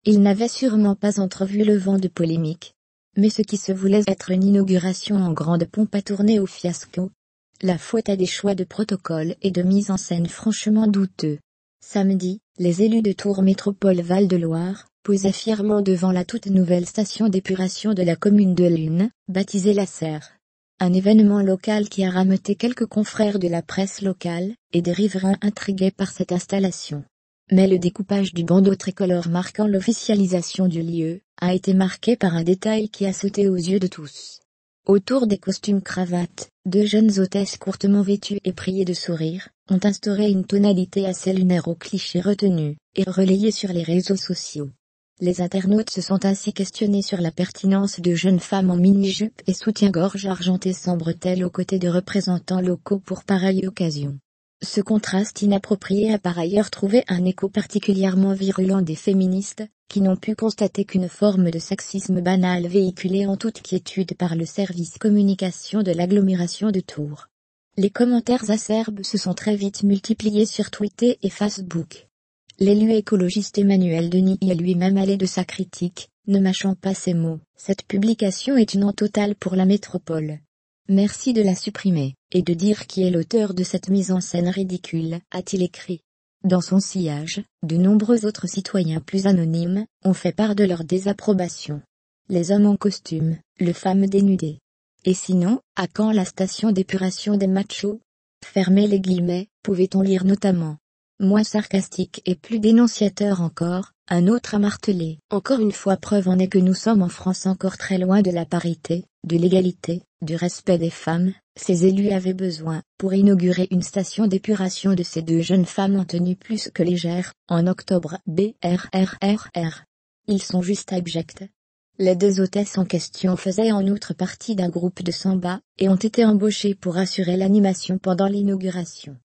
Ils n'avaient sûrement pas entrevu le vent de polémique. Mais ce qui se voulait être une inauguration en grande pompe a tourné au fiasco. La faute à des choix de protocole et de mise en scène franchement douteux. Samedi, les élus de Tours Métropole Val-de-Loire posaient fièrement devant la toute nouvelle station d'épuration de la commune de Lune, baptisée la Serre. Un événement local qui a rameuté quelques confrères de la presse locale, et des riverains intrigués par cette installation. Mais le découpage du bandeau tricolore marquant l'officialisation du lieu, a été marqué par un détail qui a sauté aux yeux de tous. Autour des costumes cravates, deux jeunes hôtesses courtement vêtues et priées de sourire, ont instauré une tonalité assez lunaire au cliché retenu, et relayé sur les réseaux sociaux. Les internautes se sont ainsi questionnés sur la pertinence de jeunes femmes en mini-jupe et soutien-gorge argenté sans bretelles aux côtés de représentants locaux pour pareille occasion. Ce contraste inapproprié a par ailleurs trouvé un écho particulièrement virulent des féministes, qui n'ont pu constater qu'une forme de sexisme banal véhiculée en toute quiétude par le service communication de l'agglomération de Tours. Les commentaires acerbes se sont très vite multipliés sur Twitter et Facebook. L'élu écologiste Emmanuel Denis y est lui-même allé de sa critique, ne mâchant pas ses mots. Cette publication est une honte totale pour la métropole. Merci de la supprimer, et de dire qui est l'auteur de cette mise en scène ridicule, a-t-il écrit. Dans son sillage, de nombreux autres citoyens plus anonymes, ont fait part de leur désapprobation. Les hommes en costume, les femmes dénudées. Et sinon, à quand la station d'épuration des machos? Fermez les guillemets, pouvait-on lire notamment. Moins sarcastique et plus dénonciateur encore, un autre a martelé. Encore une fois, preuve en est que nous sommes en France encore très loin de la parité, de l'égalité, du respect des femmes. Ces élus avaient besoin, pour inaugurer une station d'épuration de ces deux jeunes femmes en tenue plus que légère, en octobre. BRRRR. Ils sont juste abjects. Les deux hôtesses en question faisaient en outre partie d'un groupe de samba, et ont été embauchées pour assurer l'animation pendant l'inauguration.